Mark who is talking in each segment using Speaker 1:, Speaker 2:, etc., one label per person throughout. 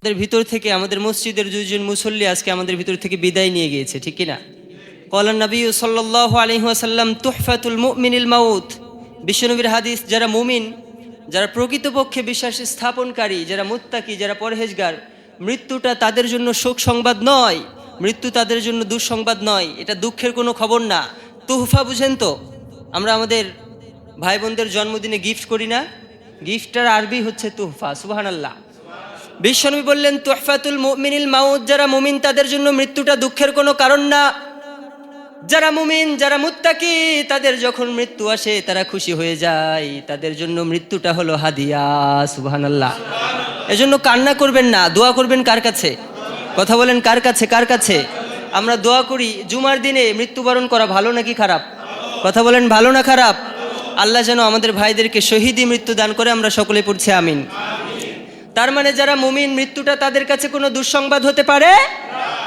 Speaker 1: আমাদের ভিতর থেকে আমাদের মসজিদের দুইজন মুসল্লি আজকে আমাদের ভিতর থেকে বিদায় নিয়ে গিয়েছে, ঠিক কিনা? ক্বালান নবী সাল্লাল্লাহু আলাইহি ওয়াসাল্লাম তুহফাতুল মুমিনিল মাউত। বিশ্বনবীর হাদিস, যারা মুমিন, যারা প্রকৃতপক্ষে বিশ্বাস স্থাপনকারী, যারা মুত্তাকি, যারা পরহেজগার, মৃত্যুটা তাদের জন্য শোক সংবাদ নয়, মৃত্যু তাদের জন্য দুঃসংবাদ নয়, এটা দুঃখের কোনো খবর না। তুহফা বুঝেন তো? আমরা আমাদের ভাই বোনদের জন্মদিনে গিফট করি না? গিফটটার আরবি হচ্ছে তুহফা। সুবহানাল্লাহ। বিশ্বনবী বললেন তুহফাতুল মুমিনিল মাউত, যারা মুমিন তাদের জন্য মৃত্যুটা দুঃখের কোনো কারণ না। যারা মুমিন, যারা মুত্তাকি, তাদের যখন মৃত্যু আসে তারা খুশি হয়ে যায়, তাদের জন্য মৃত্যুটা হলো হাদিয়া। সুবহানাল্লাহ। এজন্য কান্না করবেন না, দোয়া করবেন কার কাছে? কথা বলেন, কার কাছে? কার কাছে আমরা দোয়া করি? জুমার দিনে মৃত্যুবরণ করা ভালো নাকি খারাপ? কথা বলেন, ভালো না খারাপ? আল্লাহ যেন আমাদের ভাইদেরকে শহীদি মৃত্যু দান করে, আমরা সকলে পড়ছি আমিন। তার মানে যারা মুমিন, মৃত্যুটা তাদের কাছে কোনো দুঃসংবাদ হতে পারে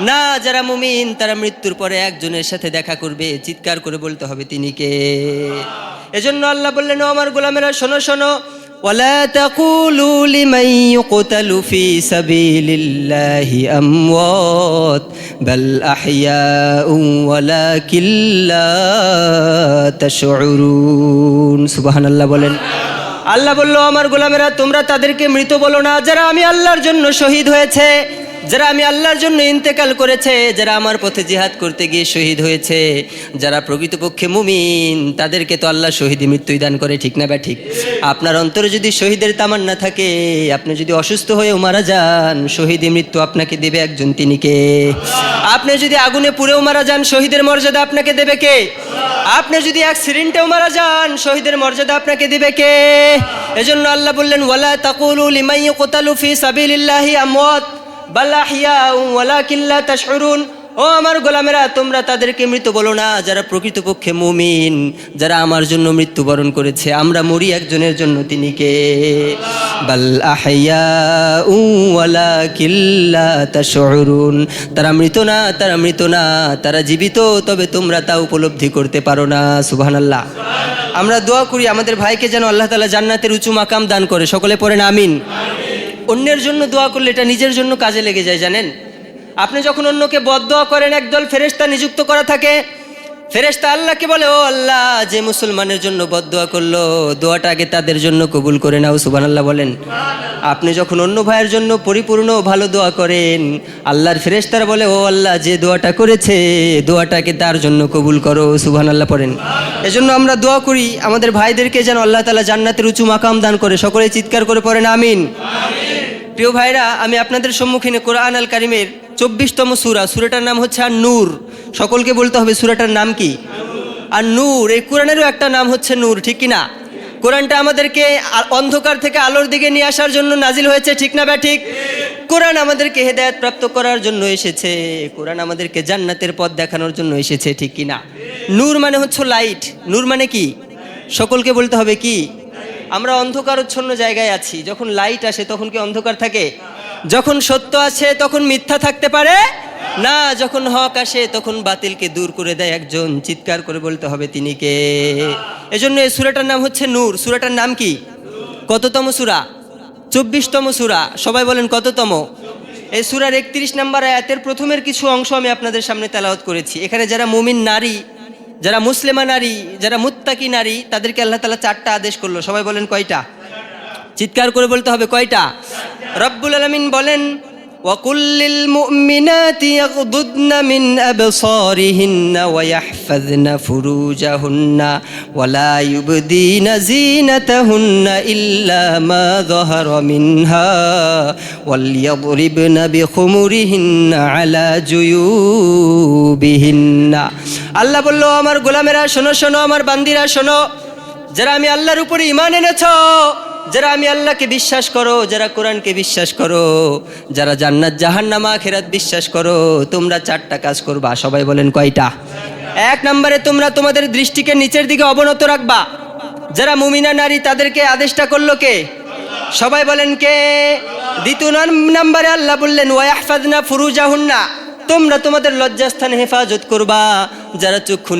Speaker 1: না। যারা মুমিন তারা মৃত্যুর পরে একজনের সাথে দেখা করবে, চিৎকার করে বলতে হবে তিনি কে। এজন্য আল্লাহ বললেন, ও আমার গোলামেরা শোনো শোনো, ওয়ালা তাকুলু লিমান ইউকতালু ফি সাবিলিল্লাহি আমওয়াত বাল আহইয়াউ ওয়ালাকিন লা তাশউরুন। সুবহানাল্লাহ বলেন। আল্লাহ বলল, আমার গোলামেরা তোমরা তাদেরকে মৃত বলো না, যারা আমি আল্লাহর জন্য শহীদ হয়েছে, যারা আমি আল্লাহর জন্য ইন্তেকাল করেছে, যারা আমার পথে জিহাদ করতে গিয়ে শহীদ হয়েছে, যারা প্রকৃতপক্ষে মুমিন, তাদেরকে তো আল্লাহ শহীদি মৃত্যুই দান করে, ঠিক না? বা ঠিক? আপনার অন্তরে যদি শহীদের তামান্না থাকে, আপনি যদি অসুস্থ হয়েও মারা যান, শহীদি মৃত্যু আপনাকে দেবে একজন, তিনি কে? আপনি যদি আগুনে পুড়েও মারা যান, শহীদের মর্যাদা আপনাকে দেবে কে? আপনি যদি অ্যাক্সিডেন্টেও মারা যান, শহীদের মর্যাদা আপনাকে দিবে কে? এজন্য আল্লাহ বললেন, ওয়ালা তাকুলু লিমান ইউকতালু ফি সাবিলিল্লাহি আমওয়াত বাল আহইয়াউ ওয়ালাকিন লা তাশউরুন। ও আমার গোলামেরা, তোমরা তাদেরকে মৃত বলো না, যারা প্রকৃতপক্ষে মুমিন, যারা আমার জন্য মৃত্যুবরণ করেছে। আমরা মরি একজনের জন্য, তিনি কে? বাল আহইয়াউ ওয়ালাকিন লা তাশউরুন। তারা মৃত না, তারা মৃত না, তারা জীবিত, তবে তোমরা তা উপলব্ধি করতে পারো না। সুবহানাল্লাহ। আমরা দোয়া করি আমাদের ভাইকে যেন আল্লাহ তাআলা জান্নাতের উঁচু মাকাম দান করে, সকলে পড়েন আমিন। অন্যের জন্য দোয়া করলে এটা নিজের জন্য কাজে লেগে যায়, জানেন? আপনি যখন অন্যকে বদদোয়া করেন, একদল ফেরেশতা নিযুক্ত করা থাকে। ফেরেশতা আল্লাহকে বলে, ও আল্লাহ, যে মুসলমানের জন্য বদদোয়া করলো, দোয়াটা আগে তাদের জন্য কবুল করে নাও। সুবহানাল্লাহ বলেন। আপনি যখন অন্য ভাইয়ের জন্য পরিপূর্ণ ভালো দোয়া করেন, আল্লাহর ফেরেশতারা বলে, ও আল্লাহ, যে দোয়াটা করেছে, দোয়াটাকে তার জন্য কবুল করো। সুবহানাল্লাহ পড়েন। এজন্য আমরা দোয়া করি আমাদের ভাইদেরকে যেন আল্লাহ তাআলা জান্নাতের উঁচু মাকাম দান করে, সকলে চিৎকার করে পড়েন আমিন। প্রিয় ভাইরা, আমি আপনাদের সম্মুখীনে কোরআন আল কারিমের 24তম সূরা, সূরাটার নাম হচ্ছে আর-নূর। সকলকে বলতে হবে সূরাটার নাম কি? আর-নূর। এই কোরআনেরও একটা নাম হচ্ছে নূর, ঠিক কি না? কোরআনটা আমাদেরকে অন্ধকার থেকে আলোর দিকে নিয়ে আসার জন্য নাজিল হয়েছে, ঠিক না? বা ঠিক? কোরআন আমাদেরকে হেদায়েত প্রাপ্ত করার জন্য এসেছে, কোরআন আমাদেরকে জান্নাতের পথ দেখানোর জন্য এসেছে, ঠিক কি না? নূর মানে হচ্ছে লাইট। নূর মানে কি? সকলকে বলতে হবে কি? আমরা অন্ধকারচ্ছন্ন জায়গায় আছি, যখন লাইট আসে তখন কি অন্ধকার থাকে? যখন সত্য আসে তখন মিথ্যা থাকতে পারে না, যখন হক আসে তখন বাতিলকে দূর করে দেয় একজন, চিৎকার করে বলতে হবে তিনি কে? এজন্য এই সূরাটার নাম হচ্ছে নূর। সূরাটার নাম কি? কততম সূরা? 24তম সূরা। সবাই বলেন কততম? এই সূরার 31 নম্বর আয়াতের প্রথমের কিছু অংশ আমি আপনাদের সামনে তেলাওয়াত করেছি। এখানে যারা মুমিন নারী, যারা মুসলিমা নারী, যারা মুত্তাকি নারী, তাদেরকে আল্লাহ তাআলা 4টা আদেশ করলো। সবাই বলেন কয়টা? চিৎকার করে বলতে হবে কয়টা? রব্বুল আলামিন বলেন, ওয়াকুল লিল মুমিনাতি ইয়াগদুদনা মিন আবসারিহিন্না ওয়া ইয়াহফাযনা ফুরুজাহুন্না ওয়া লা ইউবদিনা যিনাতাহুন্না ইল্লা মা যাহারা মিনহা ওয়াল ইয়াদরিবনা বিখুমুরিহিন্না আলা জুয়ুবিহিন্না। আল্লাহ বলল, আমার গোলামেরা শোনো শোনো, আমার বান্দিরা শোনো, যারা আমি আল্লাহর উপরে ঈমান এনেছো, যারা আমি আল্লাহকে বিশ্বাস করো, যারা কোরআনকে বিশ্বাস করো, যারা জান্নাত জাহান্নাম আখিরাত বিশ্বাস করো, তোমরা 4টা কাজ করবা। সবাই বলেন কয়টা? 1 নম্বরে তোমরা তোমাদের দৃষ্টিকে নিচের দিকে অবনত রাখবা। যারা মুমিনা নারী, তাদেরকে আদেশটা করলো কে? সবাই বলেন কে? 2 নম্বরে আল্লাহ বললেন, ওয়া ইয়াহফাযনা ফুরুজাহুন্না, তোমরা তোমাদের লজ্জাস্থান হেফাজত করবা। যারা চক্ষু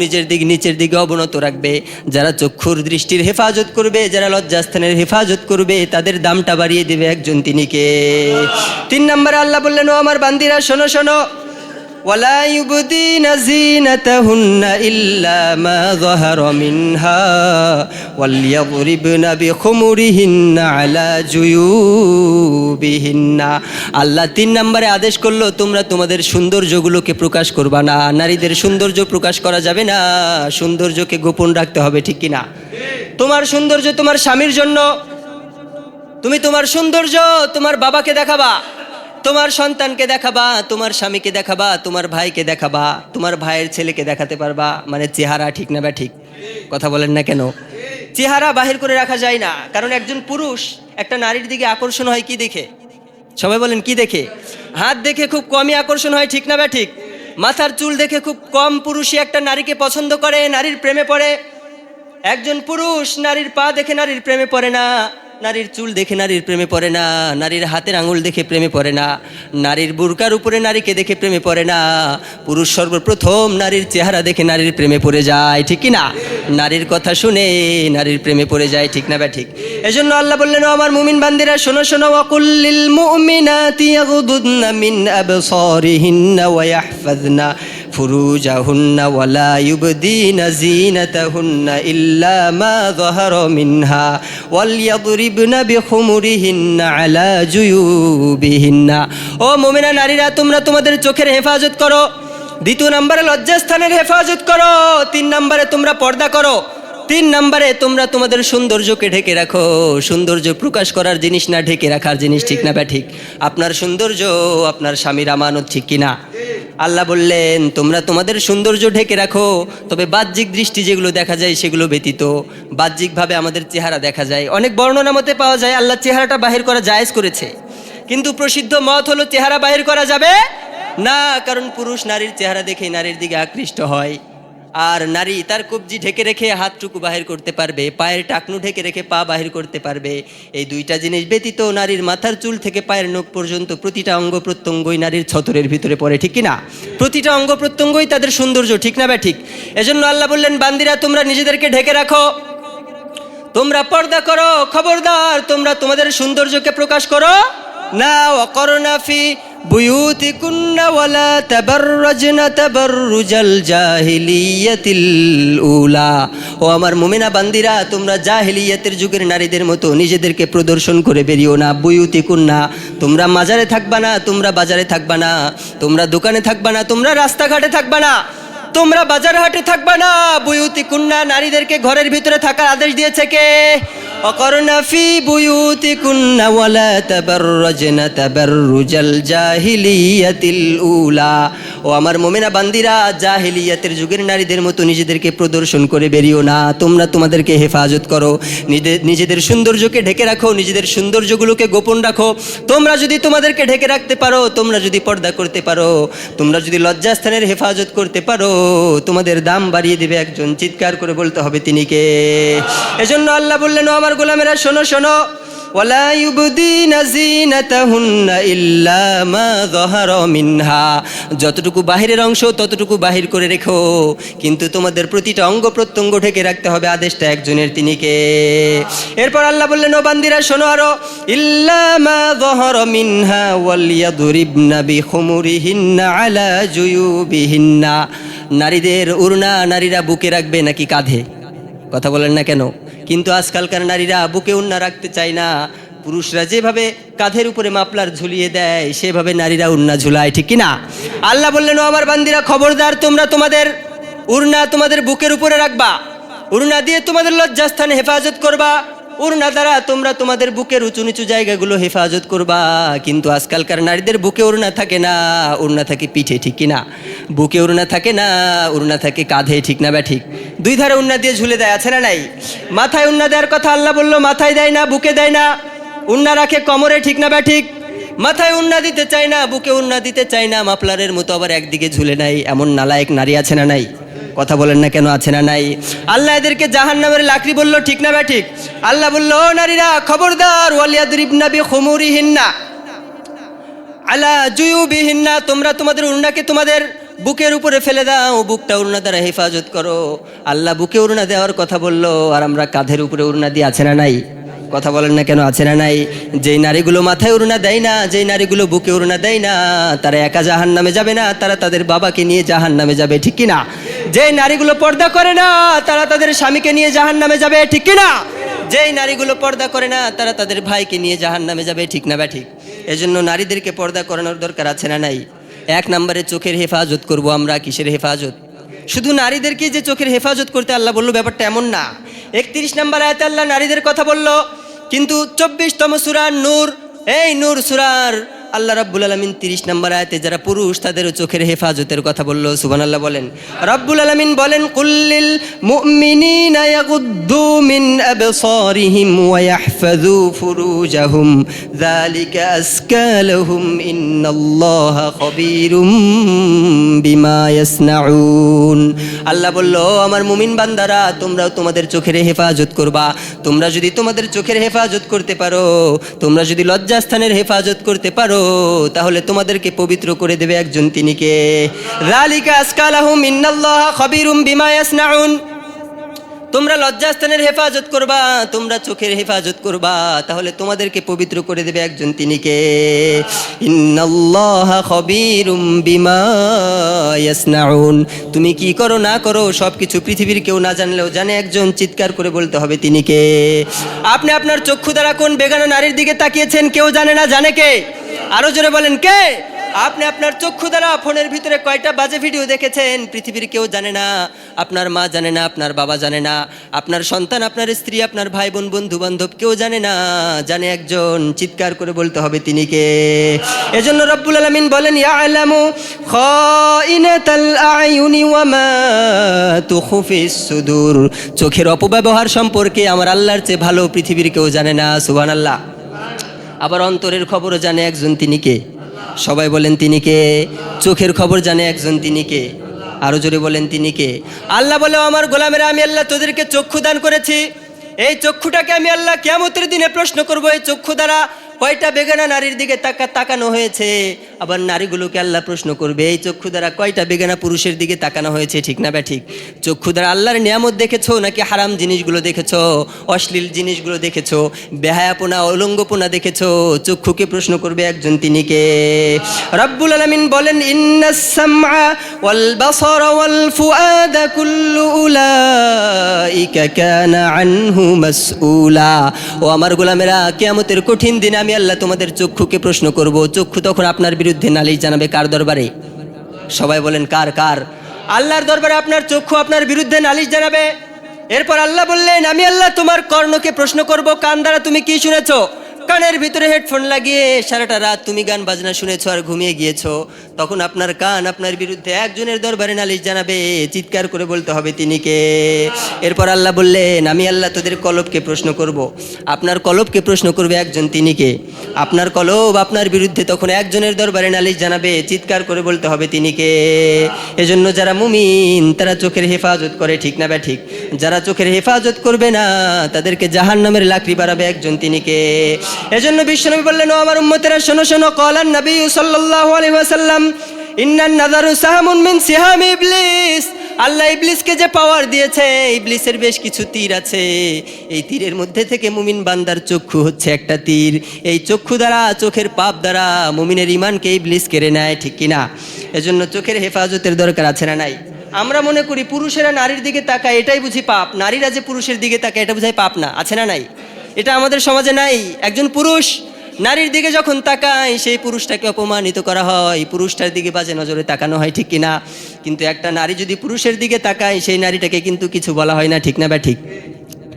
Speaker 1: নিচের দিকে অবনত রাখবে, যারা চক্ষুর দৃষ্টির হেফাজত করবে, যারা লজ্জাস্থানের হেফাজত করবে, তাদের দামটা বাড়িয়ে দেবে একজন, তিনি কে? 3 নম্বরে আল্লাহ বললেন, ও আমার বান্দিরা শোনো শোনো, ওয়ালা ইউবদিনা যিনাতাহুন্না ইল্লা মা যাহারা মিনহা ওয়ালইয়াদরিবনা বিখুমুরিহিন্না আলা জুয়ুবিহিন্না। আল্লাহ 3 নম্বরে আদেশ করলো, তোমরা তোমাদের সৌন্দর্যগুলোকে প্রকাশ করবা না। নারীদের সৌন্দর্য প্রকাশ করা যাবে না, সৌন্দর্যকে গোপন রাখতে হবে, ঠিক কিনা? তোমার সৌন্দর্য তোমার স্বামীর জন্য, তুমি তোমার সৌন্দর্য তোমার বাবাকে দেখাবা, তোমার সন্তানকে দেখাবা, তোমার স্বামীকে দেখাবা, তোমার ভাইকে দেখাবা, তোমার ভাইয়ের ছেলেকে দেখাতে পারবা। মানে চেহারা, ঠিক না? ঠিক কথা বলেন না কেন? চেহারা বাহির করে রাখা যায় না, কারণ একজন পুরুষ একটা নারীর দিকে আকর্ষণ হয় কি দেখে? সবাই বলেন কি দেখে? হাত দেখে খুব কমই আকর্ষণ হয়, ঠিক না ঠিক? মাথার চুল দেখে খুব কম পুরুষই একটা নারীকে পছন্দ করে, নারীর প্রেমে পড়ে। একজন পুরুষ নারীর পা দেখে নারীর প্রেমে পড়ে না, নারীর চুল দেখে নারীর প্রেমে পড়ে না, নারীর হাতের আঙুল দেখে প্রেমে পড়ে না, নারীর বুরকার উপরে নারীকে দেখে প্রেমে পড়ে না। পুরুষ সর্বপ্রথম নারীর চেহারা দেখে নারীর প্রেমে পড়ে যায়, ঠিক কি না? নারীর কথা শুনে নারীর প্রেমে পড়ে যায়, ঠিক না ঠিক? এজন্য আল্লাহ বললেন, ও আমার মুমিন বান্দিরা শোনো শোনো, ওয়াকুল লিল মুমিনাতি ইয়াগুদুদনা মিন আবসারিহিন্না ওয়া ইয়াহফাযনা ফুরুজাহুন্না ওয়ালা ইউবদিনা যিনাতাহুন্না ইল্লা মা যাহারা মিনহা ওয়ালইয়াদরিবনা বিখুমুরিহিন্না আলা জুয়ুবিহিন্না। ও মুমিনা নারীরা, তোমরা তোমাদের চোখের হেফাজত করো। 2 নম্বরে লজ্জাস্থানের হেফাজত করো। 3 নম্বরে তোমরা পর্দা করো। 3 নম্বরে তোমরা তোমাদের সৌন্দর্যকে ঢেকে রাখো। সৌন্দর্য প্রকাশ করার জিনিস না, ঢেকে রাখার জিনিস, ঠিক না ঠিক? আপনার সৌন্দর্য আপনার স্বামীর আমানত, ঠিক কিনা? আল্লাহ বললেন, তোমরা তোমাদের সৌন্দর্য ঢেকে রাখো, তবে বাহ্যিক দৃষ্টি যেগুলো দেখা যায় সেগুলো ব্যতীত। বাহ্যিকভাবে আমাদের চেহারা দেখা যায়, অনেক বর্ণনা মতে পাওয়া যায় আল্লাহ চেহারাটা বাহির করা জায়েজ করেছে, কিন্তু প্রসিদ্ধ মত হলো চেহারা বাহির করা যাবে না, কারণ পুরুষ নারীর চেহারা দেখে নারীর দিকে আকৃষ্ট হয়। আর নারী তার কবজি ঢেকে রেখে হাতটুকু বাহির করতে পারবে, পায়ের টাকনু ঢেকে রেখে পা বাহির করতে পারবে। এই 2টা জিনিস ব্যতীত নারীর মাথার চুল থেকে পায়ের নখ পর্যন্ত প্রতিটা অঙ্গ প্রত্যঙ্গই নারীর ছতরের ভিতরে পড়ে, ঠিক কিনা? প্রতিটা অঙ্গ প্রত্যঙ্গই তাদের সৌন্দর্য, ঠিক না ঠিক? এজন্য আল্লাহ বললেন, বান্দিরা তোমরা নিজেদেরকে ঢেকে রাখো, তোমরা পর্দা করো, খবরদার তোমরা তোমাদের সৌন্দর্যকে প্রকাশ করো না। ওয়াকরনা ফি বুয়ুতিকুন্না ওয়ালা তাবাররাজনা তাবাররুজাল জাহিলিয়াতিল উলা। ও আমার মুমিনা বান্দিরা, তোমরা জাহিলিয়াতের যুগের নারীদের মতো নিজেদেরকে প্রদর্শন করে বেরিও না। বুয়ুতিকুন্না, তোমরা মাজারে থাকবা না, তোমরা বাজারে থাকবা না, তোমরা দোকানে থাকবা না, তোমরা রাস্তাঘাটে থাকবা না, তোমরা বাজার হাটে থাকবা না। বুয়ুতিকুন্না, নারীদেরকে ঘরের ভিতরে থাকার আদেশ দিয়েছে কে? ওয়াকরনা ফি বুয়ুতিকুন্না ওয়ালা তাবাররাজনা তাবাররুজাল জাহিলিয়াতিল উলা। ও আমার মুমিনা বান্দিরা, জাহিলিয়াতের যুগের নারীদের মতো নিজেদেরকে প্রদর্শন করে বেরিও না। তোমরা তোমাদেরকে হেফাজত করো, নিজেদের সৌন্দর্যকে ঢেকে রাখো, নিজেদের সৌন্দর্যগুলোকে গোপন রাখো। তোমরা যদি তোমাদেরকে ঢেকে রাখতে পারো, তোমরা যদি পর্দা করতে পারো, তোমরা যদি লজ্জাস্থানের হেফাজত করতে পারো, তোমাদের দাম বাড়িয়ে দেবে একজন, চিৎকার করে বলতে হবে তিনি কে? এজন্য আল্লাহ বললেন, ও আমার গোলামেরা শোনো শোনো, ওয়ালা ইউবদিনা যিনাতাহুন্না ইল্লা মা যাহারা মিনহা। যতটুকু বাহিরের অংশ ততটুকু বাহির করে রেখো, কিন্তু তোমাদের প্রতিটা অঙ্গ প্রত্যঙ্গ ঢেকে রাখতে হবে, আদেশটা একজনের, তিনি কে? এরপর আল্লাহ বললেন, ও বান্দিরা শোনো আরো, ইল্লা মা যাহারা মিনহা ওয়ালইয়াদরিবনা বিখুমুরিহিন্না আলা জুয়ুবিহিন্না। নারীদের উড়না নারীরা বুকে রাখবে নাকি কাঁধে? কথা বলেন না কেন? কিন্তু আজকালকার নারীরা বুকে উন্না রাখতে চায় না। পুরুষরা যেভাবে কাঁধের উপরে মাফলার ঝুলিয়ে দেয় সেভাবে নারীরা উন্না ঝুলায়, ঠিক কিনা? আল্লাহ বললেন, ও আমার বান্দিরা খবরদার, তোমরা তোমাদের উড়না তোমাদের বুকের উপরে রাখবা, উড়না দিয়ে তোমাদের লজ্জাস্থানে হেফাজত করবা, উড়না দ্বারা তোমরা তোমাদের বুকের উঁচু নিচু জায়গাগুলো হেফাজত করবা। কিন্তু আজকালকার নারীদের বুকে উড়না থাকে না, উড়না থাকে পিঠে, ঠিক কিনা? বুকে উড়না থাকে না, উড়না থাকে কাঁধে, ঠিক না ঠিক? 2 ধারে উড়না দিয়ে ঝুলে দেয়, আছে না নাই? মাথায় উড়না দেওয়ার কথা আল্লাহ বললো, মাথায় দেয় না, বুকে দেয় না, উড়না রাখে কোমরে, ঠিক না ঠিক? মাথায় উড়না দিতে চায় না, বুকে উড়না দিতে চায় না, মাফলারের মতো আবার একদিকে ঝুলে নাই, এমন নালায়েক নারী আছে না নাই? কথা বলেন না কেন, আছে না নাই? আল্লাহ এদেরকে জাহান্নামের লাকড়ি বললো, ঠিক না ঠিক? আল্লাহ বললো, ও নারীরা খবরদার, ওয়ালিয়াদরিবনা বিখুমুরিহিন্না আলা জুয়ুবিহিন্না, তোমরা তোমাদের ওড়নাকে তোমাদের বুকের উপরে ফেলে দাও, বুকটা ওড়না দ্বারা হেফাজত করো। আল্লাহ বুকে ওড়না দেওয়ার কথা বললো, আর আমরা কাঁধের উপরে ওড়না দিয়ে আছে না নাই? কথা বলেন না কেন, আছে না নাই? যেই নারীগুলো মাথায় ওড়না দেয় না, যেই নারীগুলো বুকে ওড়না দেয় না, তারা একা জাহান্নামে যাবে না, তারা তাদের বাবাকে নিয়ে জাহান্নামে যাবে, ঠিক কি না? যেই নারীগুলো পর্দা করে না, তারা তাদের স্বামীকে নিয়ে জাহান্নামে যাবে, ঠিক কি না? যেই নারীগুলো পর্দা করে না, তারা তাদের ভাইকে নিয়ে জাহান্নামে যাবে, ঠিক না ব্যাঠিক? এজন্য নারীদেরকে পর্দা করানোর দরকার আছে না নাই? এক নম্বরে চোখের হেফাজত করব আমরা। কিসের হেফাজত? শুধু নারীদেরকে যে চোখের হেফাজত করতে আল্লাহ বললো, ব্যাপারটা এমন না। 31 নম্বর আয়াতে আল্লাহ নারীদের কথা বললো, কিন্তু 24তম সূরা নূর, এই নূর সূরার আল্লাহ রাব্বুল আলামিন 30 নম্বর আয়াতে যারা পুরুষ তাদেরও চোখের হেফাজতের কথা বললো। সুবহানাল্লাহ বলেন। রাব্বুল আলামিন বলেন, কুল্লিল মুমিনিনা ইয়াগুদ্দু মিন আবসারিহিম ওয়া ইয়াহফাযু ফুরুজাহুম যালিকা আযকা লাহুম ইন্নাল্লাহা খাবীরুম বিমা ইয়াসনাউন। আল্লাহ বললো, আমার মুমিন বান্দারা, তোমরাও তোমাদের চোখের হেফাজত করবা। তোমরা যদি তোমাদের চোখের হেফাজত করতে পারো, তোমরা যদি লজ্জাস্থানের হেফাজত করতে পারো, তাহলে তোমাদেরকে পবিত্র করে দেবে একজন, তিনি কে? যালিকা আযকা লাহুম ইন্নাল্লাহা খাবীরুম বিমা ইয়াসনাউন। তোমরা লজ্জাস্থানের হেফাজত করবা, তোমরা চোখের হেফাজত করবা, তাহলে তোমাদেরকে পবিত্র করে দেবে একজন, তিনি কে? ইন্নাল্লাহা খাবীরুম বিমা ইয়াসনাউন। তুমি কি করো না করো সব কিছু পৃথিবীর কেউ না জানলেও জানে একজন, চিৎকার করে বলতে হবে, তিনি কে? আপনি আপনার চক্ষু দ্বারা কোন বেগানা নারীর দিকে তাকিয়েছেন কেউ জানে না, জানে কে? আরো জোরে বলেন, কে? আপনি আপনার চক্ষু দ্বারা ফোনের ভিতরে কয়টা বাজে ভিডিও দেখেছেন পৃথিবীর কেউ জানে না। আপনার মা জানে না, আপনার বাবা জানে না, আপনার সন্তান, আপনার স্ত্রী, আপনার ভাই বোন, বন্ধু বান্ধব কেউ জানে না, জানে একজন, চিৎকার করে বলতে হবে, তিনি কে? এজন্য রব্বুল আলামিন বলেন, ইয়ালামু খাইনাতাল আয়ুনি ওয়া মা তুখফিস সুদূর। চোখের অপব্যবহার সম্পর্কে আমার আল্লাহর চেয়ে ভালো পৃথিবীর কেউ জানে না। সুবহানাল্লাহ। আবার অন্তরের খবরও জানে একজন, তিনি কে? সবাই বলেন, তিনি কে? চোখের খবর জানে একজন, তিনি কে? আরো জোরে বলেন, তিনি কে? আল্লাহ বলে, আমার গোলামেরা, আমি আল্লাহ তোদেরকে চক্ষু দান করেছি। এই চক্ষুটাকে আমি আল্লাহ কিয়ামতের দিনে প্রশ্ন করব, এই চক্ষু দ্বারা কয়টা বেগানা নারীর দিকে তাকানো হয়েছে। আবার নারীগুলোকে আল্লাহ প্রশ্ন করবে, এই চক্ষু দ্বারা কয়টা বেগানা পুরুষের দিকে তাকানো হয়েছে, ঠিক না ব্যাঠিক? চক্ষু দ্বারা আল্লাহর নিয়ামত দেখেছো নাকি হারাম জিনিসগুলো দেখেছো, অশ্লীল জিনিসগুলো দেখেছো, বেহায়াপনা, অলঙ্গপনা দেখেছো? চক্ষুকে প্রশ্ন করবে একজন, তিনি কে? রব্বুল আলামিন বলেন, ইন্নাস সামআ ওয়াল বাসারা ওয়াল ফুআদা কুল্লু উলাইকা কানা আনহু মাসউলা। ও আমার গোলামেরা, কিয়ামতের কঠিন দিনে আমি আল্লাহ তোমাদের চক্ষুকে প্রশ্ন করব। চক্ষু তখন আপনার বিরুদ্ধে নালিশ জানাবে, কার দরবারে? সবাই বলেন, কার? কার? আল্লাহর দরবারে আপনার চক্ষু আপনার বিরুদ্ধে নালিশ জানাবে। এরপর আল্লাহ বললেন, আমি আল্লাহ তোমার কর্ণকে প্রশ্ন করব, কান দ্বারা তুমি কি শুনেছো? কানের ভিতরে হেডফোন লাগিয়ে সারাটা রাত তুমি গান বাজনা শুনেছো আর ঘুমিয়ে গিয়েছো, তখন আপনার কান আপনার বিরুদ্ধে একজনের দরবারে নালিশ জানাবে, চিৎকার করে বলতে হবে, তিনি কে? এরপর আল্লাহ বললেন, আমি আল্লাহ তোদের কলবকে প্রশ্ন করব। আপনার কলবকে প্রশ্ন করবে একজন, তিনি কে? আপনার কলব আপনার বিরুদ্ধে তখন একজনের দরবারে নালিশ জানাবে, চিৎকার করে বলতে হবে, তিনি কে? এজন্য যারা মুমিন তারা চোখের হেফাজত করে, ঠিক না ব্যাঠিক? যারা চোখের হেফাজত করবে না তাদেরকে জাহান্নামের লাকড়ি বাড়াবে একজন, তিনি কে? এজন্য বিশ্বনবী বললেন, ও আমার উম্মতেরা, শোনো শোনো, ক্বালান নবী সাল্লাল্লাহু আলাইহি ওয়াসাল্লাম, ইন্নান নাযারু সাহামুন মিন সিহাম ইবলিস। আল্লাহ ইবলিসকে যে পাওয়ার দিয়েছে, ইবলিসের বেশ কিছু তীর আছে, এই তীরের মধ্যে থেকে মুমিন বান্দার চক্ষু হচ্ছে একটা তীর। এই চক্ষু দ্বারা, চোখের পাপ দ্বারা মুমিনের ঈমানকে ইবলিস কেড়ে নেয়, ঠিক কিনা? এজন্য চোখের হেফাজতের দরকার আছে না নাই? আমরা মনে করি পুরুষেরা নারীর দিকে তাকায়, এটাই বুঝি পাপ। নারীরা যে পুরুষের দিকে তাকায়, এটা বুঝাই পাপ না? আছে না নাই? এটা আমাদের সমাজে নাই। একজন পুরুষ নারীর দিকে যখন তাকায়, সেই পুরুষটাকে অপমানিত করা হয়, পুরুষটার দিকে বাজে নজরে তাকানো হয়, ঠিক কিনা? কিন্তু একটা নারী যদি পুরুষের দিকে তাকায়, সেই নারীটাকে কিন্তু কিছু বলা হয় না, ঠিক না ঠিক?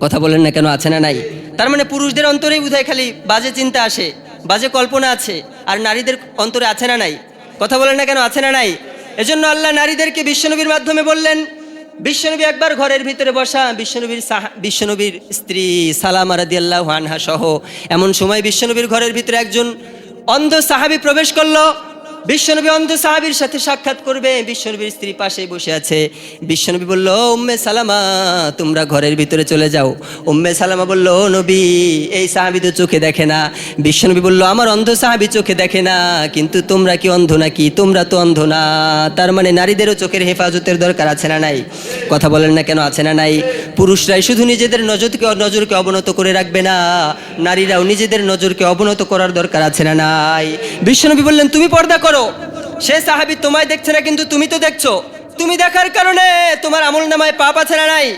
Speaker 1: কথা বলেন না কেন, আছে না নাই? তার মানে পুরুষদের অন্তরেই বোধহয় খালি বাজে চিন্তা আসে, বাজে কল্পনা আছে, আর নারীদের অন্তরে আছে না নাই? কথা বলেন না কেন, আছে না নাই? এজন্য আল্লাহ নারীদেরকে বিশ্বনবীর মাধ্যমে বললেন। বিশ্বনবী একবার ঘরের ভিতরে বসা, বিশ্বনবীর স্ত্রী সালামা রাদিয়াল্লাহু আনহা সহ, এমন সময় বিশ্বনবীর ঘরের ভিতরে একজন অন্ধ সাহাবী প্রবেশ করলো। বিশ্বনবী অন্ধ সাহাবীর সাথে সাক্ষাৎ করবে, বিশ্বনবীর স্ত্রী পাশেই বসে আছে। বিশ্বনবী বলল, উম্মে সালামা তোমরা ঘরের ভিতরে চলে যাও। উম্মে সালামা বলল, ও নবী, এই সাহাবী তো চোখে দেখে না। বিশ্বনবী বলল, আমার অন্ধ সাহাবী চোখে দেখে না, কিন্তু তোমরা কি অন্ধ নাকি? তোমরা তো অন্ধ না। তার মানে নারীদেরও চোখের হেফাজতের দরকার আছে না নাই? কথা বলেন না কেন, আছে না নাই? পুরুষরাই শুধু নিজেদের নজরকে অবনত করে রাখবে না, নারীরাও নিজেদের নজরকে অবনত করার দরকার আছে না নাই? বিশ্বনবী বললেন, তুমি পর্দা করো। সে সাহাবী তোমায় দেখছে না, কিন্তু তুমি তো দেখছো। তুমি দেখার কারণে তোমার আমলনামায় পাপ আছে না নাই?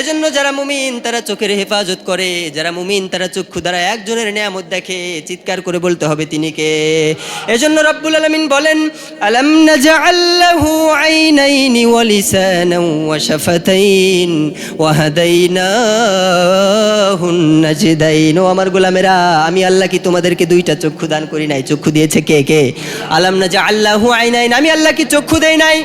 Speaker 1: এজন্য যারা মুমিন তারা চোখের হেফাজত করে, যারা মুমিন তারা চক্ষু দ্বারা একজনের নিয়ামত দেখে, চিৎকার করে বলতে হবে তিনি কে। এজন্য রব্বুল আলামিন বলেন, আলাম নাজআল লাহু আইনাইনি ওয়া লিসানান ওয়া শাফাতাইন ওয়া হাদাইনাহুন নাজদাইন। ও আমার গোলামেরা, আমি আল্লাহ কি তোমাদেরকে দুইটা চক্ষু দান করি নাই? চক্ষু দিয়েছে কে কে? আলাম নাজআল লাহু আইনাইন, আমি আল্লাহ কি চক্ষু দেই নাই?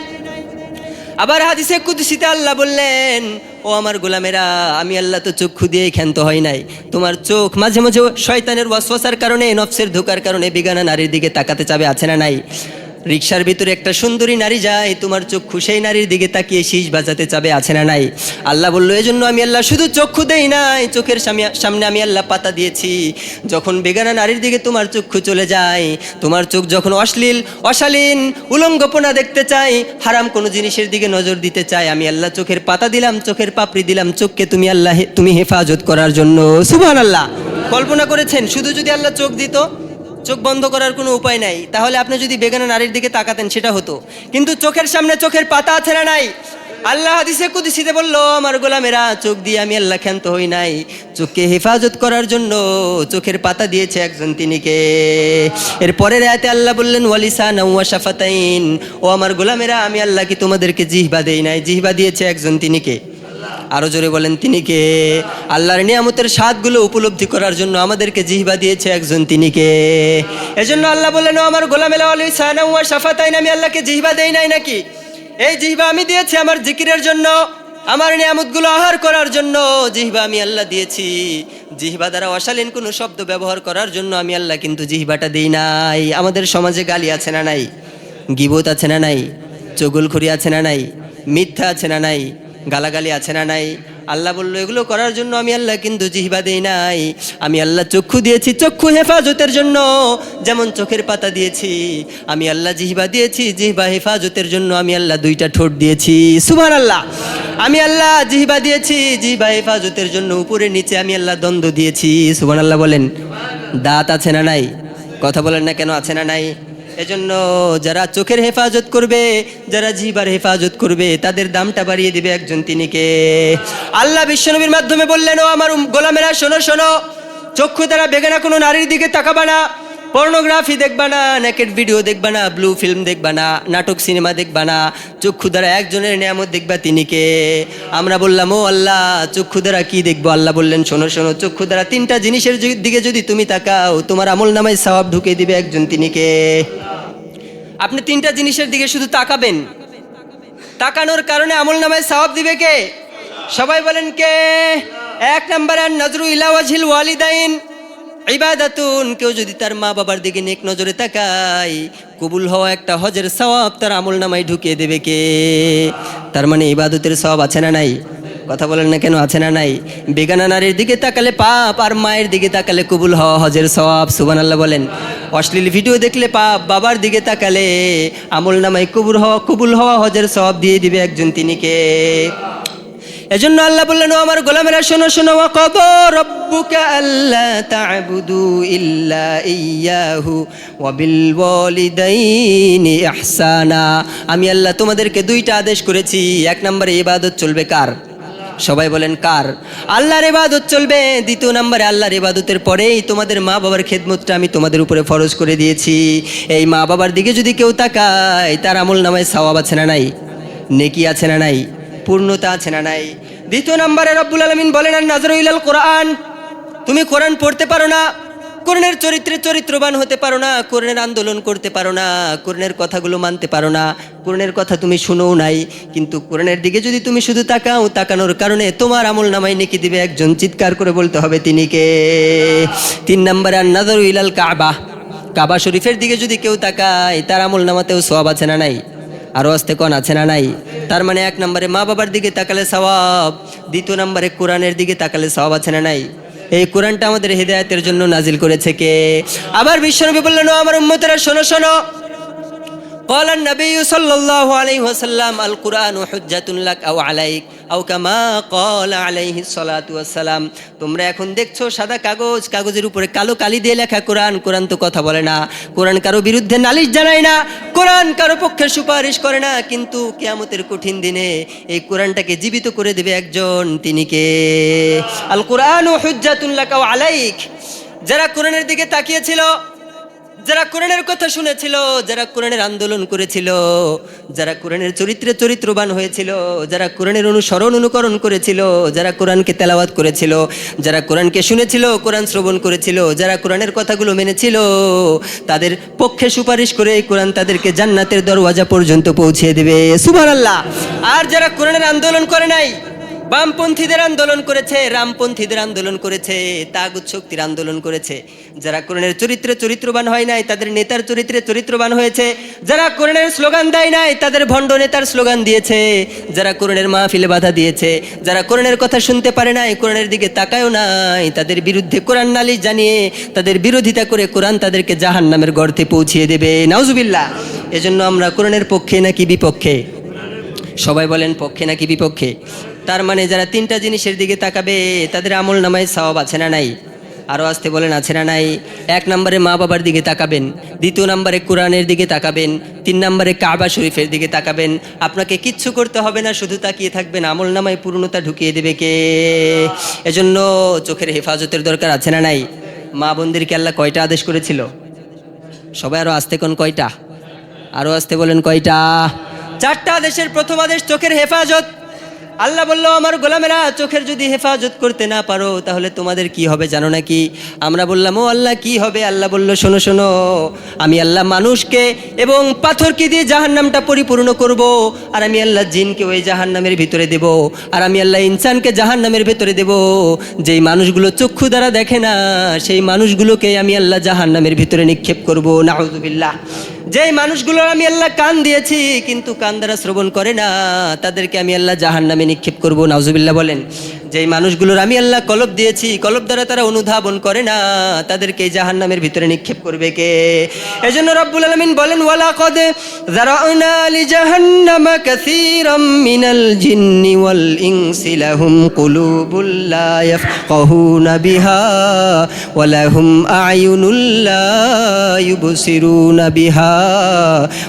Speaker 1: আবার হাদিসে কুদসিতে আল্লাহ বললেন, ও আমার গোলামেরা, আমি আল্লাহ তো চক্ষু দিয়ে ক্ষান্ত হয় নাই। তোমার চোখ মাঝে মাঝে শয়তানের ওয়াসওয়াসার কারণে, নফসের ধোকার কারণে বেগানা নারীর দিকে তাকাতে চাবে, আছে না নাই? রিকশার ভিতরে একটা সুন্দরী নারী যায়, তোমার চক্ষু সেই নারীর দিকে তাকিয়ে শীষ বাজাতে চাবে, আছে না নাই? আল্লাহ বলল, এজন্য আমি আল্লাহ শুধু চক্ষু দেই নাই, চোখের সামনে আমি আল্লাহ পাতা দিয়েছি। যখন বেগানা নারীর দিকে তোমার চক্ষু চলে যায়, তোমার চোখ যখন অশ্লীল, অশালীন, উলঙ্গপনা দেখতে চাই, হারাম কোনো জিনিসের দিকে নজর দিতে চাই, আমি আল্লাহ চোখের পাতা দিলাম, চোখের পাপড়ি দিলাম, চোখকে তুমি হেফাজত করার জন্য। সুবহানাল্লাহ। কল্পনা করেছেন, শুধু যদি আল্লাহ চোখ দিত, চোখ বন্ধ করার কোনো উপায় নাই, তাহলে আপনি যদি বেগানা নারীর দিকে তাকাতেন সেটা হতো। কিন্তু চোখের সামনে চোখের পাতা আছে না নাই? আল্লাহ হাদিসে কুদসিতে বলল, আমার গোলামেরা, চোখ দিয়ে আমি আল্লাহ ক্ষান্ত হই নাই, চোখকে হেফাজত করার জন্য চোখের পাতা দিয়েছে একজন, তিনি কে? এর পরের আয়াতে আল্লাহ বললেন, ওয়ালিসানান ওয়া শাফাতাইন। ও আমার গোলামেরা, আমি আল্লাহ কি তোমাদেরকে জিহ্বা দেই নাই? জিহ্বা দিয়েছে একজন, তিনি কে? আরো জোরে বলেন, তিনি কে? আল্লাহর নিয়ামতের স্বাদগুলো উপলব্ধি করার জন্য আমাদেরকে জিহ্বা দিয়েছে একজন, তিনি কে? এজন্য আল্লাহ বললেন, ও আমার গোলামেরা, ওয়ালিসানান ওয়া শাফাতাইন, আমি আল্লাহকে জিহ্বা দেই নাই নাকি? এই জিহ্বা আমি দিয়েছি আমার জিকিরের জন্য, আমার নিয়ামতগুলো আহার করার জন্য। জিহ্বা আমি আল্লাহ দিয়েছি, জিহ্বা দ্বারা অশালীন কোনো শব্দ ব্যবহার করার জন্য আমি আল্লাহ কিন্তু জিহ্বাটা দিই নাই। আমাদের সমাজে গালি আছে না নাই? গীবত আছে না নাই? চগলখড়ি আছে না নাই? মিথ্যা আছে না নাই? গালাগালি আছে না নাই? আল্লাহ বললো, এগুলো করার জন্য আমি আল্লাহ কিন্তু জিহ্বা দেই নাই। আমি আল্লাহ চক্ষু দিয়েছি চক্ষু হেফাজতের জন্য, যেমন চোখের পাতা দিয়েছি, আমি আল্লাহ জিহ্বা দিয়েছি জিহ্বা হেফাজতের জন্য। আমি আল্লাহ দুইটা ঠোঁট দিয়েছি। সুবহানাল্লাহ। আমি আল্লাহ জিহ্বা দিয়েছি জিহ্বা হেফাজতের জন্য, উপরে নিচে আমি আল্লাহ দ্বন্দ্ব দিয়েছি। সুবহানাল্লাহ বলেন। দাঁত আছে না নাই? কথা বলেন না কেন, আছে না নাই? এজন্য যারা চোখের হেফাজত করবে, যারা জিহ্বার হেফাজত করবে, তাদের দামটা বাড়িয়ে দিবে একজন, তিনি কে? আল্লাহ বিশ্বনবীর মাধ্যমে বললেন, ও আমার গোলামেরা, শোনো শোনো, চক্ষু দ্বারা বেগানা কোনো নারীর দিকে তাকাবা না, পর্নোগ্রাফি দেখবা না, নেকেড ভিডিও দেখবা না, ব্লু ফিল্ম দেখবা না, নাটক সিনেমা দেখবা না। চক্ষু দ্বারা একজনের নিয়ামত দেখবা, তিনি কে? আমরা বললাম, ও আল্লাহ, চক্ষু দ্বারা কি দেখবো? আল্লাহ বললেন, শোনো শোনো, চক্ষু দ্বারা তিনটা জিনিসের দিকে যদি তুমি তাকাও, তোমার আমল নামায় সওয়াব ঢুকে দিবে একজন, তিনি কে? আপনি তিনটা জিনিসের দিকে শুধু তাকাবেন, তাকানোর কারণে আমল নামায় সওয়াব দিবে কে? সবাই বলেন কে? এক নম্বর, আন নজরু ইলা ওয়াজহিল ওয়ালিদাইন ইবাদাতুন। কেউ যদি তার মা বাবার দিকে নেক নজরে তাকায়, কবুল হওয়া একটা হজের সওয়াব তার আমল নামায় ঢুকিয়ে দেবে কে? তার মানে ইবাদতের সওয়াব আছে না নাই? কথা বলেন না কেন, আছে না নাই? বেগানা নারীর দিকে তাকালে পাপ, আর মায়ের দিকে তাকালে কবুল হওয়া হজের সওয়াব। সুবহানাল্লাহ বলেন। অশ্লীল ভিডিও দেখলে পাপ, বাবার দিকে তাকালে আমল নামায় কবুল হওয়া হজের সওয়াব দিয়ে দিবে একজন, তিনি কে? এজন্য আল্লাহ বললেন, ও আমার গোলামেরা, শোনো শোনো, ওয়া ক্বাদা রাব্বুকা আল্লা তা'বুদু ইল্লা ইয়্যাহু ওয়া বিল ওয়ালিদাইনি ইহসানা। আমি আল্লাহ তোমাদেরকে দুইটা আদেশ করেছি। এক নম্বরে ইবাদত চলবে কার? সবাই বলেন কার? আল্লাহর ইবাদত চলবে। দ্বিতীয় নম্বরে আল্লাহর ইবাদতের পরেই তোমাদের মা বাবার খেদমতটা আমি তোমাদের উপরে ফরজ করে দিয়েছি। এই মা বাবার দিকে যদি কেউ তাকায়, তার আমল নামায় সওয়াব আছে না নাই? নেকি আছে না নাই? পূর্ণতা আছে না নাই? দ্বিতীয় নম্বরে রব্বুল আলামিন বলেন, আন নাজরু ইলাল কোরআন। তুমি কোরআন পড়তে পারো না, কোরআনের চরিত্রে চরিত্রবান হতে পারো না, কোরআনের আন্দোলন করতে পারো না, কোরআনের কথাগুলো মানতে পারো না, কোরআনের কথা তুমি শুনোও নাই, কিন্তু কোরআনের দিকে যদি তুমি শুধু তাকাও, তাকানোর কারণে তোমার আমল নামায় নেকি দিবে একজন। চিৎকার করে বলতে হবে, তিনি কে? তিন নম্বরে, আন নাজরু ইলাল কাবা। কাবা শরীফের দিকে যদি কেউ তাকায় তার আমল নামাতেও সওয়াব আছে না নাই? আরও আসতে কোন আছে না নাই? তার মানে 1 নম্বরে মা বাবার দিকে তাকালে সওয়াব, 2 নম্বরে কোরআনের দিকে তাকালে সওয়াব আছে না নাই? এই কোরআনটা আমাদের হেদায়েতের জন্য নাজিল করেছে কে? আবার বিশ্বনবী বললেন, ও আমার উম্মতেরা শোনো শোনো, قال النبي صلى الله عليه وسلم القرآن حجة لك أو عليك أو كما قال عليه الصلاة والسلام। তোমরা এখন দেখছো সাদা কাগজ, কাগজের উপরে কালো কালি দিয়ে লেখা কোরআন। কোরআন তো কথা বলে না, কোরআন কারো বিরুদ্ধে নালিশ জানায় না, কোরআন কারো পক্ষে সুপারিশ করে না, কিন্তু কিয়ামতের কঠিন দিনে এই কোরআনটাকে জীবিত করে দেবে একজন, তিনি কে? আল কুরআনু হুজ্জাতুন লাকা ওয়া আলাইক। যারা কোরআনের দিকে তাকিয়েছিল, যারা কোরআনের কথা শুনেছিল, যারা কোরআনের আন্দোলন করেছিল, যারা কোরআনের চরিত্রে চরিত্রবান হয়েছিল, যারা কোরআনের অনুসরণ অনুকরণ করেছিল, যারা কোরআনকে তেলাওয়াত করেছিল, যারা কোরআনকে শুনেছিল, কোরআন শ্রবণ করেছিল, যারা কোরআনের কথাগুলো মেনেছিল, তাদের পক্ষে সুপারিশ করে এই কোরআন তাদেরকে জান্নাতের দরওয়াজা পর্যন্ত পৌঁছে দেবে। সুবহানাল্লাহ। আর যারা কোরআনের আন্দোলন করে নাই, বামপন্থীদের আন্দোলন করেছে, রামপন্থীদের আন্দোলন করেছে, তাগুত শক্তির আন্দোলন করেছে, যারা কোরআনের চরিত্রে চরিত্রবান হয় নাই তাদের নেতার চরিত্রে চরিত্রবান হয়েছে, যারা কোরআনের স্লোগান দেয় নাই তাদের ভণ্ড নেতার স্লোগান দিয়েছে, যারা কোরআনের মাহফিলে বাধা দিয়েছে, যারা কোরআনের কথা শুনতে পারে নাই, কোরআনের দিকে তাকায়ও নাই, তাদের বিরুদ্ধে কোরআন নালিশ জানিয়ে তাদের বিরোধিতা করে কোরআন তাদেরকে জাহান্নামের গর্তে পৌঁছিয়ে দেবে। নাউজুবিল্লাহ। এজন্য আমরা কোরআনের পক্ষে নাকি বিপক্ষে? সবাই বলেন পক্ষে নাকি বিপক্ষে? তার মানে যারা 3টা জিনিসের দিকে তাকাবে তাদের আমল নামায় সওয়াব আছে না নাই? আরও আসতে বলেন আছে না নাই? 1 নম্বরে মা বাবার দিকে তাকাবেন, 2 নম্বরে কোরআনের দিকে তাকাবেন, 3 নম্বরে কাবা শরীফের দিকে তাকাবেন। আপনাকে কিচ্ছু করতে হবে না, শুধু তাকিয়ে থাকবেন, আমল নামায় পূর্ণতা ঢুকিয়ে দেবে কে? এজন্য চোখের হেফাজতের দরকার আছে না নাই? মা বোনদেরকে আল্লাহ কয়টা আদেশ করেছিল? সবাই আরও আসতে কোন কয়টা? আরও আসতে বলেন কয়টা? 4টা আদেশের প্রথম আদেশ চোখের হেফাজত। আল্লাহ বলল, আমার গোলামেরা চোখের যদি হেফাজত করতে না পারো তাহলে তোমাদের কি হবে জানো নাকি? আমরা বললাম, ও আল্লাহ কি হবে? আল্লাহ বলল, শোনো শোনো, আমি আল্লাহ মানুষকে এবং পাথরকে দিয়ে জাহান্নামটা পরিপূর্ণ করব, আর আমি আল্লাহ জিনকে ওই জাহান্নামের ভিতরে দেব, আর আমি আল্লাহ ইনসানকে জাহান্নামের ভিতরে দেব। যেই মানুষগুলো চক্ষু দ্বারা দেখে না সেই মানুষগুলোকে আমি আল্লাহ জাহান্নামের ভিতরে নিক্ষেপ করব। নাউযুবিল্লাহ। যেই মানুষগুলোর আমি আল্লাহ কান দিয়েছি কিন্তু কান দ্বারা শ্রবণ করে না তাদেরকে আমি আল্লাহ জাহান্নামে নিক্ষেপ করব। নাউযুবিল্লাহ বলেন। যেই মানুষগুলোর আমি আল্লাহ কলব দিয়েছি, কলব দ্বারা তারা অনুধাবন করে না, তাদেরকে জাহান্নামের ভিতরে নিক্ষেপ করবে কে? এজন্য রব্বুল আলামিন বলেন, ওয়ালাকাদ যারা'না লিজাহান্নামা কাসীরাম মিনাল জিন্নি ওয়াল ইনসি লাহুম কুলুবুল লা ইয়াফকাহুনা বিহা ওয়া লাহুম আ'য়ুনুল লা ইউবসিরুনা বিহা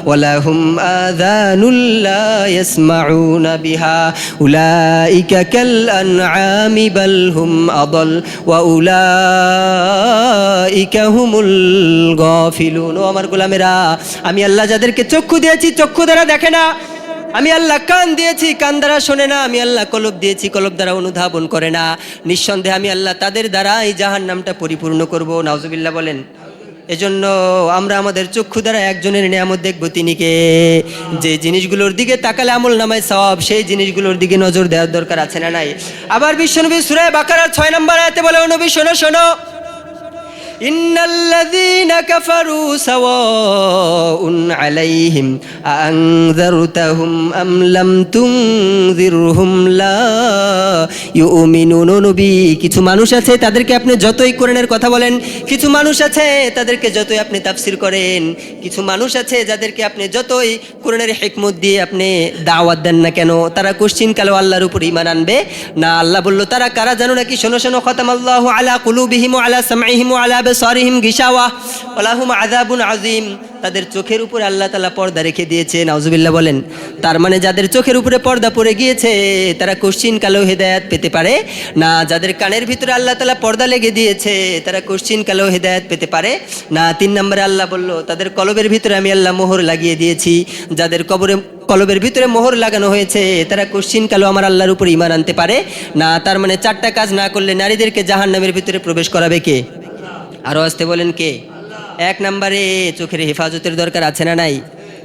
Speaker 1: ওয়া লাহুম আযানুল লা ইয়াসমাউনা বিহা উলাইকা কাল আনআমি বাল হুম আদাল ওয়া উলাইকা হুমুল গাফিলুন। ও আমার গোলামেরা, আমি আল্লাহ যাদেরকে চক্ষু দিয়েছি চক্ষু দ্বারা দেখে না, আমি আল্লাহ কান দিয়েছি কান দ্বারা শোনে না, আমি আল্লাহ কলব দিয়েছি কলব দ্বারা অনুধাবন করে না, নিঃসন্দেহে আমি আল্লাহ তাদের দ্বারা এই জাহান্নামটা পরিপূর্ণ করব। নাউযুবিল্লাহ বলেন। এজন্য আমরা আমাদের চক্ষু দ্বারা একজনের নিয়ামত দেখব, তিনি কে? যে জিনিসগুলোর দিকে তাকালে আমল নামায় সওয়াব, সেই জিনিসগুলোর দিকে নজর দেওয়ার দরকার আছে না নাই? আবার বিশ্বনবী সূরা বাকারার 6 নম্বর আয়াতে বলে, ও নবী শোনো শোনো, ইন্নাল্লাযীনা কাফারু সাওয়াউন আলাইহিম আনযারতাহুম আম লাম তুনযিরহুম লা ইউমিনুন। নবী, কিছু মানুষ আছে তাদেরকে আপনি যতই কোরআনের কথা বলেন, কিছু মানুষ আছে তাদেরকে যতই আপনি তাফসীর করেন, কিছু মানুষ আছে যাদেরকে আপনি যতই কোরআনের হিকমত দিয়ে আপনি দাওয়াত দেন না কেন, তারা কোশ্চিন কালো আল্লাহর উপর ঈমান আনবে না। আল্লাহ বলল, তারা কারা জানো নাকি? শোনো শোনো, খাতামাল্লাহু আলা কুলুবিহিম ওয়া আলা সামঈহিম ওয়া আলা আবসারিহিম গিশাওয়া ওয়া লাহুম আযাবুন আযীম। তাদের চোখের উপরে আল্লাহ তাআলা পর্দা রেখে দিয়েছে। নাউযুবিল্লাহ বলেন। তার মানে যাদের চোখের উপরে পর্দা পড়ে গিয়েছে তারা কোশ্চিন কালো হেদায়েত পেতে পারে না। যাদের কানের ভিতরে আল্লাহ তাআলা পর্দা লেগে দিয়েছে তারা কোশ্চিন কালো হেদায়েত পেতে পারে না। 3 নম্বরে আল্লাহ বলল, তাদের কলবের ভিতরে আমি আল্লাহ মোহর লাগিয়ে দিয়েছি। যাদের কলবের ভিতরে মোহর লাগানো হয়েছে তারা কোশ্চিন কালো আমার আল্লাহর উপর ঈমান আনতে পারে না। তার মানে 4টা কাজ না করলে নারীদেরকে জাহান্নামের ভিতরে প্রবেশ করাবে কে? আরও আসতে বলেন কে? 1 নম্বরে চোখের হেফাজতের দরকার আছে না নাই?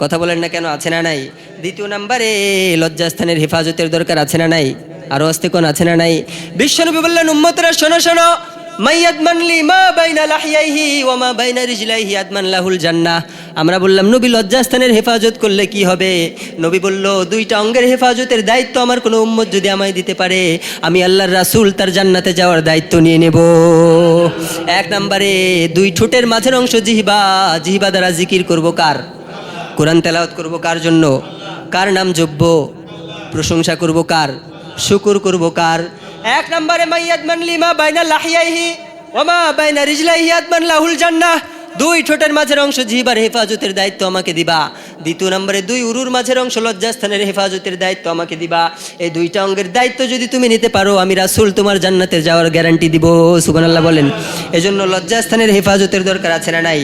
Speaker 1: কথা বলেন না কেন, আছে না নাই? 2 নম্বরে লজ্জাস্থানের হেফাজতের দরকার আছে না নাই? আরও আসতে কোন আছে না নাই? বিশ্বনবী বললেন, উম্মতরা শোনো শোনো, মাইয়াদমান লি মা বাইনা লাহিয়াইহি ওয়া মা বাইনা রিজলাইহি আদমান লাহুল জান্নাহ। আমরা বললাম নবী লজ্জাস্থানের হেফাজত করলে কি হবে? নবী বলল দুইটা অঙ্গের হেফাজতের দায়িত্ব আমার কোনো উম্মত যদি আমায় দিতে পারে, আমি আল্লাহর রাসূল তার জান্নাতে যাওয়ার দায়িত্ব নিয়ে নেব। এক নম্বরে দুই ঠোঁটের মাঝের অংশ জিহবা, জিহবা দ্বারা জিকির করব কার? কোরআন তেলাওয়াত করব কার জন্য? কার নাম জপব? প্রশংসা করব কার? শুকুর করব কার? এক নম্বরে মাইয়াদমান লি মা বাইনা লাহিয়াইহি ওয়া মা বাইনা রিজলাইহি আদমান লাহুল জান্নাহ, দুই ঠোঁটের মাঝের অংশ জিহবার হেফাজতের দায়িত্ব আমাকে দিবা। দ্বিতীয় নম্বরে দুই উরুর মাঝের অংশ লজ্জাস্থানের হেফাজতের দায়িত্ব আমাকে দিবা। এই দুইটা অঙ্গের দায়িত্ব যদি তুমি নিতে পারো, আমি রাসূল তোমার জান্নাতে যাওয়ার গ্যারান্টি দিব। সুবহানাল্লাহ বলেন। এজন্য লজ্জাস্থানের হেফাজতের দরকার আছে না নাই?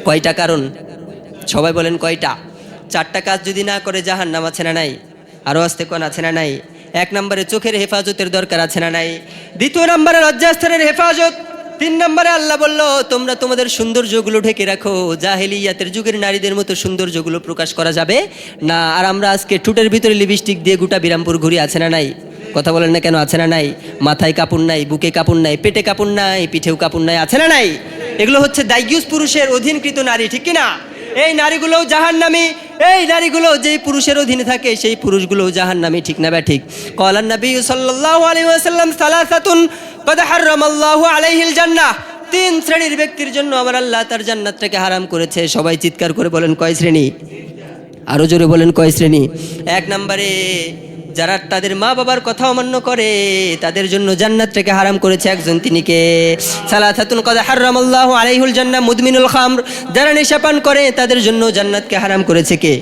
Speaker 1: কয়টা কারণ? সবাই বলেন কয়টা? চারটা কাজ যদি না করে জাহান্নাম, আছে না নাই? আরও আসতে কোন, আছে না নাই? এক নম্বরে চোখের হেফাজতের দরকার, আছে না নাই? দ্বিতীয় নম্বরে লজ্জাস্থানের হেফাজত। তিন নম্বরে আল্লাহ বলল তোমরা তোমাদের সৌন্দর্যগুলো ঢেকে রাখো, জাহেলিয়াতের যুগের নারীদের মতো সৌন্দর্যগুলো প্রকাশ করা যাবে না। আর আমরা আজকে ঠোঁটের ভিতরে লিপস্টিক দিয়ে গোটা বিরামপুর ঘুরি, আছে না নাই? কথা বলেন না কেন? আছে না নাই? মাথায় কাপড় নাই, বুকে কাপড় নাই, পেটে কাপড় নাই, পিঠেও কাপড় নাই, আছে না নাই? এগুলো হচ্ছে দায়ুস পুরুষের অধীনকৃত নারী, ঠিক কিনা? এই নারীগুলোও জাহান্নামী। এই নারীগুলো যেই পুরুষের অধীনে থাকে সেই পুরুষগুলোও জাহান্নামী, ঠিক না ব্যাঠিক? ক্বালান নবী সাল্লাল্লাহু আলাইহি ওয়াসাল্লাম সালাসাতুন ক্বাদ হারামাল্লাহু আলাইহিল জান্নাহ, তিন শ্রেণীর ব্যক্তির জন্য আমার আল্লাহ তার জান্নাতটাকে হারাম করেছে। সবাই চিৎকার করে বলেন কয় শ্রেণী? আরো জোরে বলেন কয় শ্রেণী? এক নম্বরে যারা তাদের মা বাবার কথা অমান্য করে তাদের জন্য জান্নাতটাকে হারাম করেছে একজন, তিনি কে? সালাসাতুন ক্বাদ হারামাল্লাহু আলাইহিল জান্নাহ মুদমিনুল খামর, যারা নেশাপান করে তাদের জন্য জান্নাতকে হারাম করেছে কে?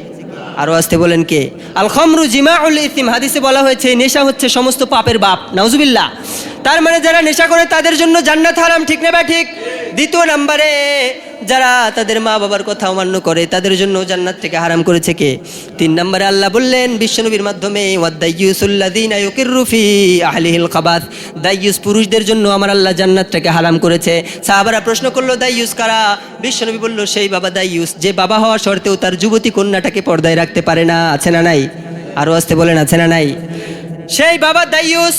Speaker 1: আরো আসতে বলেন কে? আল খামরু জিমাউল ইসম, হাদিসে বলা হয়েছে নেশা হচ্ছে সমস্ত পাপের বাপ, নাউজুবিল্লাহ। তার মানে যারা নেশা করে তাদের জন্য জান্নাত হারাম, ঠিক না ঠিক? দ্বিতীয় নম্বরে যারা তাদের মা বাবার কথা অমান্য করে তাদের জন্য জান্নাত থেকে হারাম করেছে কে? তিন নম্বরে আল্লাহ বললেন বিশ্বনবীর মাধ্যমে ওয়াদাইয়ুসুল্লাযীনা ইউকিররু ফি আহলিহিল খাবাস, দাইয়ুস পুরুষদের জন্য আমার আল্লাহ জান্নাতটাকে হারাম করেছে। সাহাবারা প্রশ্ন করলো দাইয়ুস কারা? বিশ্বনবী বলল সেই বাবা দাইয়ুস যে বাবা হওয়া সত্ত্বেও তার যুবতী কন্যাটাকে পর্দায় রাখতে পারে না, আছে না নাই? আরো আসতে বলেন আছে না নাই? সেই বাবা দাইয়ুস,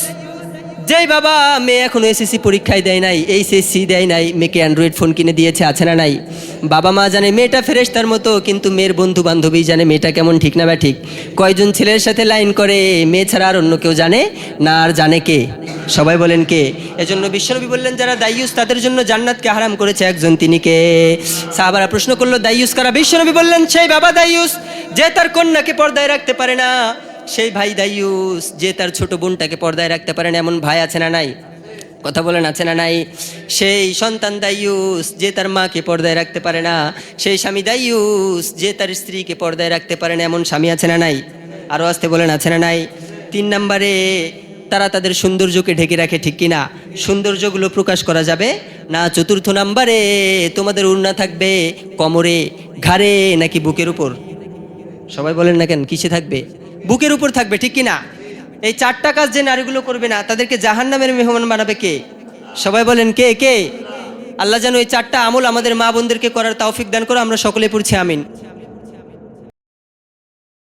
Speaker 1: যেই বাবা মেয়ে এখনো এসএসসি পরীক্ষায় দেয় নাই, এইচএসসি দেয় নাই, মেয়েকে অ্যান্ড্রয়েড ফোন কিনে দিয়েছে, আছে না নাই? বাবা মা জানে মেয়েটা ফেরেশতার মতো, কিন্তু মেয়ের বন্ধু বান্ধবী জানে মেয়েটা কেমন, ঠিক না ঠিক? কয়জন ছেলের সাথে লাইন করে মেয়ে ছাড়া আর অন্য কেউ জানে না? আর জানে কে? সবাই বলেন কে? এজন্য বিশ্বনবী বললেন যারা দাইয়ুস তাদের জন্য জান্নাতকে হারাম করেছে একজন, তিনি কে? সাহাবারা প্রশ্ন করলো দাইয়ুস কারা? বিশ্বনবী বললেন সেই বাবা দাইয়ুস যে তার কন্যাকে পর্দায় রাখতে পারে না, সেই ভাই দাইয়ুস যে তার ছোট বোনটাকে পর্দায় রাখতে পারে না, এমন ভাই আছে না নাই? কথা বলেন আছে না নাই? সেই সন্তান দাইয়ুস যে তার মাকে পর্দায় রাখতে পারে না, সেই স্বামী দাইয়ুস যে তার স্ত্রীকে পর্দায় রাখতে পারে না, এমন স্বামী আছে না নাই? আরও আসতে বলেন আছে না নাই? তিন নম্বরে তারা তাদের সৌন্দর্যকে ঢেকে রাখে, ঠিক কিনা? সৌন্দর্যগুলো প্রকাশ করা যাবে না। চতুর্থ নম্বরে তোমাদের ওড়না থাকবে কোমরে, ঘাড়ে নাকি বুকের উপর? সবাই বলেন না কেন? কিসে থাকবে? বুকের উপর থাকবে, ঠিক কিনা? এই চারটা কাজ যে নারীগুলো করবে না তাদেরকে জাহান্নামের মেহমান বানাবে কে? সবাই বলেন কে কে? আল্লাহ যেন এই চারটা আমল আমাদের মা বোনদেরকে করার তৌফিক দান করো। আমরা সকলে পড়ছি আমিন।